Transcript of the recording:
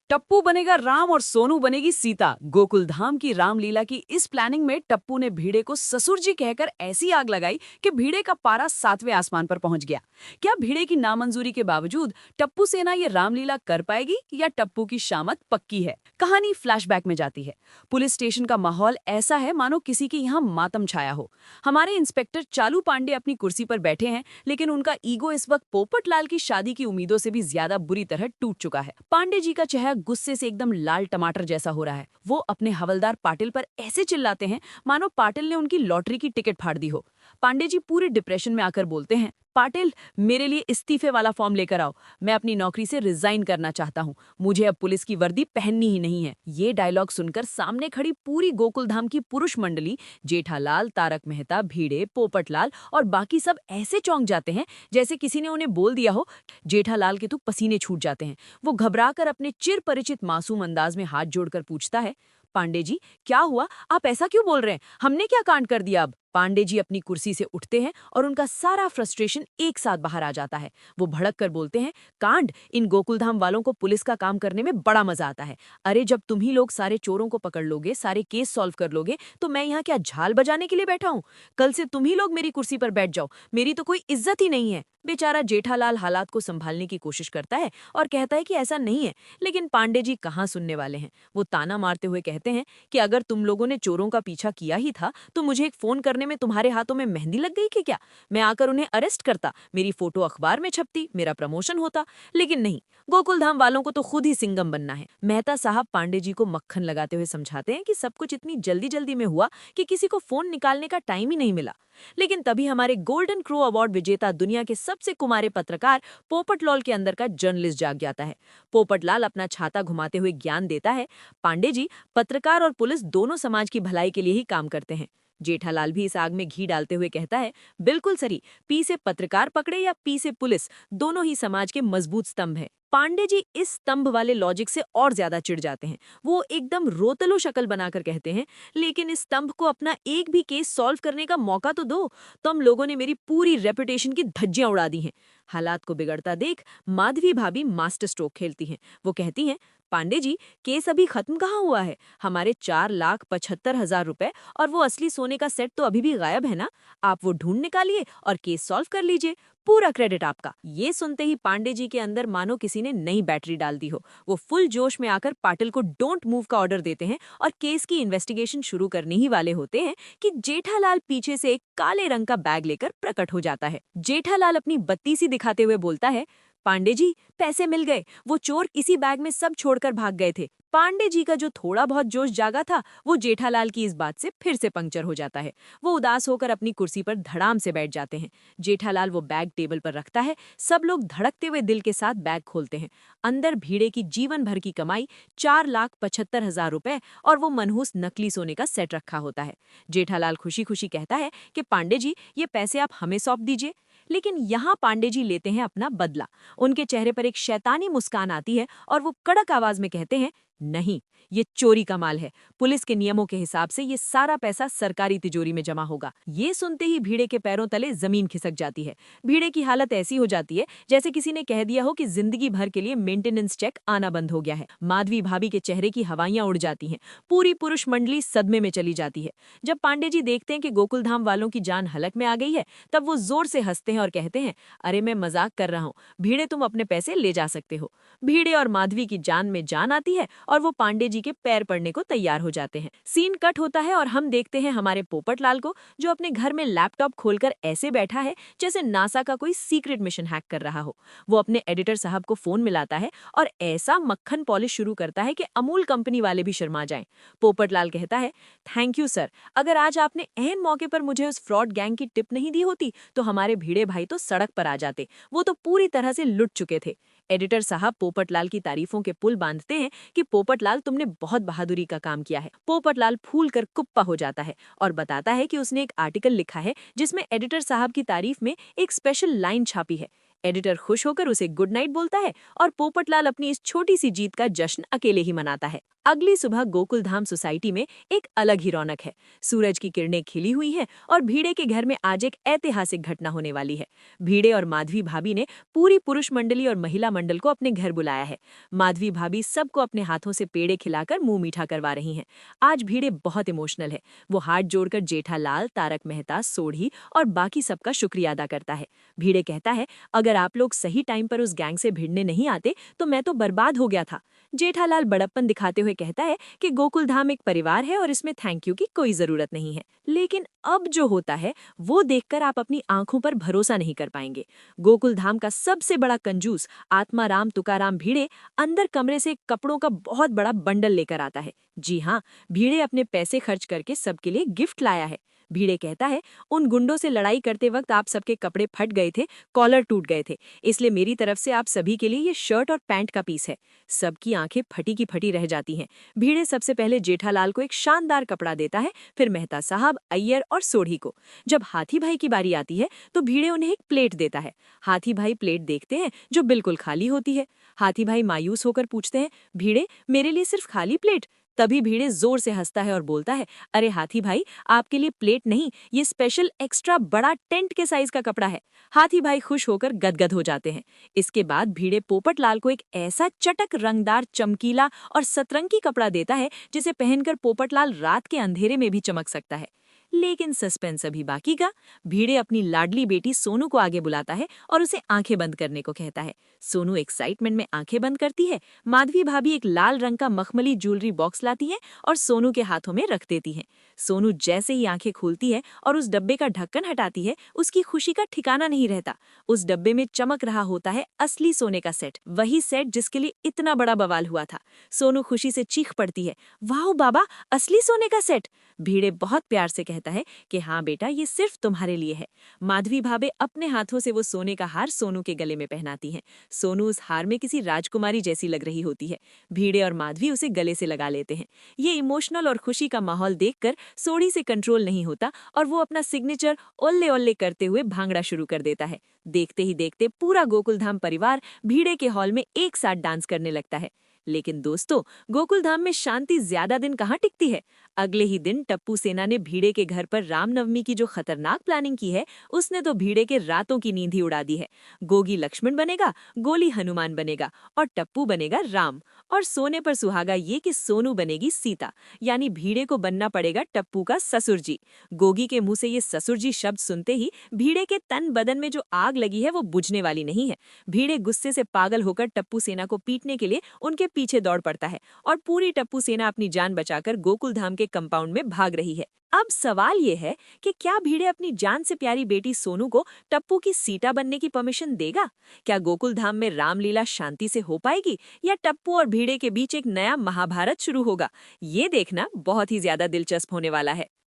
टप्पू बनेगा राम और सोनू बनेगी सीता। गोकुलधाम की रामलीला की इस प्लानिंग में टप्पू ने भीड़े को ससुर जी कहकर ऐसी आग लगाई कि भीड़े का पारा 7वें आसमान पर पहुंच गया। क्या भीड़े की नामंजूरी के बावजूद टप्पू सेना ये रामलीला कर पाएगी या टप्पू की शामत पक्की है? कहानी फ्लैशबैक में जाती है। पुलिस स्टेशन का माहौल ऐसा है मानो किसी के यहाँ मातम छाया हो। हमारे इंस्पेक्टर चालू पांडे अपनी कुर्सी पर बैठे हैं, लेकिन उनका ईगो इस वक्त पोपटलाल की शादी की उम्मीदों से भी ज्यादा बुरी तरह टूट चुका है। पांडे जी का चेहरा गुस्से से एकदम लाल टमाटर जैसा हो रहा है। वो अपने हवलदार पाटिल पर ऐसे चिल्लाते हैं मानो पाटिल ने उनकी लॉटरी की टिकट फाड़ दी हो। पांडे जी पूरे डिप्रेशन में आकर बोलते हैं, पाटिल, मेरे लिए इस्तीफे वाला फॉर्म लेकर आओ। मैं अपनी नौकरी से रिजाइन करना चाहता हूँ। मुझे अब पुलिस की वर्दी पहननी ही नहीं है। ये डायलॉग सुनकर सामने खड़ी पूरी गोकुलधाम की पुरुष मंडली, जेठालाल, तारक मेहता, भीड़े, पोपटलाल और बाकी सब ऐसे चौंक जाते हैं जैसे किसी ने उन्हें बोल दिया हो। जेठालाल के तो पसीने छूट जाते हैं। वो घबराकर अपने चिर परिचित मासूम अंदाज में हाथ जोड़कर पूछता है, पांडे जी, क्या हुआ? आप ऐसा क्यों बोल रहे हैं? हमने क्या कांड कर दिया? अब पांडे जी अपनी कुर्सी से उठते हैं और उनका सारा फ्रस्ट्रेशन एक साथ बाहर आ जाता है। वो भड़क कर बोलते हैं, कांड? इन गोकुलधाम वालों को पुलिस का काम करने में बड़ा मजा आता है। अरे जब तुम ही लोग सारे चोरों को पकड़ लोगे, सारे केस सॉल्व कर लोगे, तो मैं यहाँ क्या झाल बजाने के लिए बैठा हूँ? कल से तुम ही लोग मेरी कुर्सी पर बैठ जाओ। मेरी तो कोई इज्जत ही नहीं है। बेचारा जेठालाल हालात को संभालने की कोशिश करता है और कहता है कि ऐसा नहीं है, लेकिन पांडे जी कहाँ सुनने वाले हैं। वो ताना मारते हुए कहते हैं कि अगर तुम लोगों ने चोरों का पीछा किया ही था तो मुझे एक फोन करने में तुम्हारे हाथों में मेहंदी लग गई कि क्या? मैं आकर उन्हें अरेस्ट करता, मेरी फोटो अखबार में छपती, मेरा प्रमोशन होता। लेकिन नहीं, गोकुलधाम वालों को तो खुद ही सिंघम बनना है। मेहता साहब पांडे जी को मक्खन लगाते हुए समझाते हैं कि सब कुछ इतनी जल्दी जल्दी में हुआ कि किसी को फोन निकालने का टाइम ही नहीं मिला। लेकिन तभी हमारे गोल्डन क्रो अवार्ड विजेता, दुनिया के सबसे कुमारे पत्रकार पोपटलाल के अंदर का जर्नलिस्ट जाग जाता है। पोपटलाल अपना छाता घुमाते हुए ज्ञान देता है, पांडे जी, पत्रकार और पुलिस दोनों समाज की भलाई के लिए ही काम करते हैं। जेठालाल भी इस आग में घी डालते हुए कहता है, बिल्कुल सही, पी से पत्रकार पकड़े या पी से पुलिस, दोनों ही समाज के मजबूत स्तंभ है। पांडे जी इस स्तंभ वाले लॉजिक से और ज्यादा चिढ़ जाते हैं। वो एकदम रोतलो शक्ल बनाकर कहते हैं, लेकिन इस स्तंभ को अपना एक भी केस सॉल्व करने का मौका तो दो। तुम लोगों ने मेरी पूरी रेपुटेशन की धज्जियां उड़ा दी हैं। हालात को बिगड़ता देख माधवी भाभी मास्टर स्ट्रोक खेलती हैं। वो कहती हैं, पांडे जी, केस अभी खत्म कहाँ हुआ है? हमारे 4,75,000 रुपए और वो असली सोने का सेट तो अभी भी गायब है ना। आप वो ढूंढ निकालिए और केस सॉल्व कर लीजिए। पूरा क्रेडिट आपका। ये सुनते ही पांडे जी के अंदर मानो किसी ने नई बैटरी डाल दी हो। वो फुल जोश में आकर पाटिल को डोंट मूव का ऑर्डर देते हैं और केस की इन्वेस्टिगेशन शुरू करने ही वाले होते हैं कि जेठालाल पीछे से एक काले रंग का बैग लेकर प्रकट हो जाता है। जेठालाल अपनी बत्ती सी दिखाते हुए बोलता है, पांडे जी, पैसे मिल गए। वो चोर इसी बैग में सब छोड़कर भाग गए थे। पांडे जी का जो थोड़ा बहुत जोश जागा था, वो जेठालाल की इस बात से फिर से पंक्चर हो जाता है। वो उदास होकर अपनी कुर्सी पर धड़ाम से बैठ जाते हैं। जेठालाल वो बैग टेबल पर रखता है। सब लोग धड़कते हुए दिल के साथ बैग खोलते हैं। अंदर भीड़े की जीवन भर की कमाई 4,75,000 रुपए और वो मनहूस नकली सोने का सेट रखा होता है। जेठालाल खुशी खुशी कहता है कि पांडे जी, ये पैसे आप हमें सौंप दीजिए। लेकिन यहाँ पांडे जी लेते हैं अपना बदला। उनके चेहरे पर एक शैतानी मुस्कान आती है और वो कड़क आवाज में कहते हैं, नहीं, ये चोरी का माल है। पुलिस के नियमों के हिसाब से ये सारा पैसा सरकारी तिजोरी में जमा होगा। ये सुनते ही भीड़े के पैरों तले जमीन खिसक जाती है। भीड़े की हालत ऐसी हो जाती है जैसे किसी ने कह दिया हो कि जिंदगी भर के लिए मेंटेनेंस चेक आना बंद हो गया है। माधवी भाभी के चेहरे की हवाइयां उड़ जाती हैं। पूरी पुरुष मंडली सदमे में चली जाती है। जब पांडे जी देखते हैं कि गोकुलधाम वालों की जान हलक में आ गई है, तब वो जोर से हंसते हैं और कहते हैं, अरे मैं मजाक कर रहा हूँ भीड़े, तुम अपने पैसे ले जा सकते हो। भीड़े और माधवी की जान में जान आती है और वो पांडे जी के पैर पड़ने को तैयार हो जाते हैं। सीन कट होता है और हम देखते हैं हमारे पोपटलाल को, जो अपने घर में लैपटॉप खोलकर ऐसे बैठा है जैसे नासा का कोई सीक्रेट मिशन हैक कर रहा हो। वो अपने एडिटर साहब को फोन मिलाता है और ऐसा मक्खन पॉलिश शुरू करता है कि अमूल कंपनी वाले भी शर्मा जाएं। पोपटलाल कहता है, थैंक यू सर, अगर आज आपने ऐन मौके पर मुझे उस फ्रॉड गैंग की टिप नहीं दी होती तो हमारे भीड़े भाई तो सड़क पर आ जाते। वो तो पूरी तरह से लुट चुके थे। एडिटर साहब पोपटलाल की तारीफों के पुल बांधते हैं कि पोपटलाल, तुमने बहुत बहादुरी का काम किया है। पोपटलाल फूल कर कुप्पा हो जाता है और बताता है कि उसने एक आर्टिकल लिखा है जिसमें एडिटर साहब की तारीफ में एक स्पेशल लाइन छापी है। एडिटर खुश होकर उसे गुड नाइट बोलता है और पोपटलाल अपनी इस छोटी सी जीत का जश्न अकेले ही मनाता है। अगली सुबह गोकुलधाम सोसाइटी में एक अलग ही रौनक है। सूरज की किरणें खिली हुई हैं और भीड़े के घर में आज एक ऐतिहासिक घटना होने वाली है। भीड़े और माधवी भाभी ने पूरी पुरुष मंडली और महिला मंडल को अपने घर बुलाया है। माधवी भाभी सबको अपने हाथों से पेड़े खिलाकर मुंह मीठा करवा रही हैं। आज भीड़े बहुत इमोशनल है। वो हाथ जोड़कर जेठालाल, तारक मेहता, सोढ़ी और बाकी सबका शुक्रिया अदा करता है। भीड़े कहता है, अगर आप लोग सही टाइम पर उस गैंग से भिड़ने नहीं आते तो मैं तो बर्बाद हो गया था। जेठालाल बड़प्पन दिखाते हुए कहता है कि गोकुलधाम एक परिवार है और इसमें थैंक यू की कोई जरूरत नहीं है। लेकिन अब जो होता है वो देखकर आप अपनी आंखों पर भरोसा नहीं कर पाएंगे। गोकुलधाम का सबसे बड़ा कंजूस आत्माराम तुकाराम भीड़े अंदर कमरे से कपड़ों का बहुत बड़ा बंडल लेकर आता है। जी हाँ, भीड़े अपने पैसे खर्च करके सबके लिए गिफ्ट लाया है। भीड़े कहता है, उन गुंडों से लड़ाई करते वक्त आप सबके कपड़े फट गए थे, कॉलर टूट गए थे, इसलिए मेरी तरफ से आप सभी के लिए ये शर्ट और पैंट का पीस है। सबकी आंखें फटी की फटी रह जाती हैं। भीड़े सबसे पहले जेठालाल को एक शानदार कपड़ा देता है, फिर मेहता साहब, अय्यर और सोढ़ी को। जब हाथी भाई की बारी आती है तो भीड़े उन्हें एक प्लेट देता है। हाथी भाई प्लेट देखते हैं जो बिल्कुल खाली होती है। हाथी भाई मायूस होकर पूछते हैं, भीड़े मेरे लिए सिर्फ खाली प्लेट? तभी भीड़े जोर से हंसता है और बोलता है, अरे हाथी भाई, आपके लिए प्लेट नहीं, ये स्पेशल एक्स्ट्रा बड़ा टेंट के साइज का कपड़ा है। हाथी भाई खुश होकर गदगद हो जाते हैं। इसके बाद भीड़े पोपटलाल को एक ऐसा चटक, रंगदार, चमकीला और सतरंगी कपड़ा देता है जिसे पहनकर पोपटलाल रात के अंधेरे में भी चमक सकता है। लेकिन सस्पेंस अभी बाकी का। भीड़े अपनी लाडली बेटी सोनू को आगे बुलाता है और उसे आंखें बंद करने को कहता है। सोनू एक्साइटमेंट में आंखें बंद करती है। माधवी भाभी एक लाल रंग का मखमली ज्वेलरी बॉक्स लाती है और सोनू के हाथों में रख देती है। सोनू जैसे ही आंखें खोलती है और उस डब्बे का ढक्कन हटाती है, उसकी खुशी का ठिकाना नहीं रहता। उस डब्बे में चमक रहा होता है असली सोने का सेट, वही सेट जिसके लिए इतना बड़ा बवाल हुआ था। सोनू खुशी से चीख पड़ती है, वाह बाबा, असली सोने का सेट। भीड़े बहुत प्यार से कहता है कि हाँ बेटा, ये सिर्फ तुम्हारे लिए है। माधवी भाभी अपने हाथों से वो सोने का हार सोनू के गले में पहनाती हैं। सोनू उस हार में किसी राजकुमारी जैसी लग रही होती है। भीड़े और माधवी उसे गले से लगा लेते हैं। ये इमोशनल और खुशी का माहौल देखकर सोढ़ी से कंट्रोल नहीं होता और वो अपना सिग्नेचर ओल्ले ओल्ले करते हुए भांगड़ा शुरू कर देता है। देखते ही देखते पूरा गोकुलधाम परिवार भीड़े के हॉल में एक साथ डांस करने लगता है। लेकिन दोस्तों, गोकुलधाम में शांति ज्यादा दिन कहाँ टिकती है। अगले ही दिन टप्पू सेना ने भीड़े के घर पर रामनवमी की जो खतरनाक प्लानिंग की है, उसने तो भीड़े के रातों की नींद ही उड़ा दी है। गोगी लक्ष्मण बनेगा, गोली हनुमान बनेगा और टप्पू बनेगा राम। और सोने पर सुहागा ये कि सोनू बनेगी सीता, यानी भीड़े को बनना पड़ेगा टप्पू का ससुर जी। गोगी के मुंह से ये ससुर जी शब्द सुनते ही भीड़े के तन बदन में जो आग लगी है वो बुझने वाली नहीं है। भीड़े गुस्से से पागल होकर टप्पू सेना को पीटने के लिए उनके पीछे दौड़ पड़ता है और पूरी टप्पू सेना अपनी जान बचाकर गोकुलधाम के कंपाउंड में भाग रही है। अब सवाल ये है कि क्या भीड़े अपनी जान से प्यारी बेटी सोनू को टप्पू की सीता बनने की परमिशन देगा? क्या गोकुलधाम में रामलीला शांति से हो पाएगी या टप्पू और भीड़े के बीच एक नया महाभारत शुरू होगा? ये देखना बहुत ही ज्यादा दिलचस्प होने वाला है।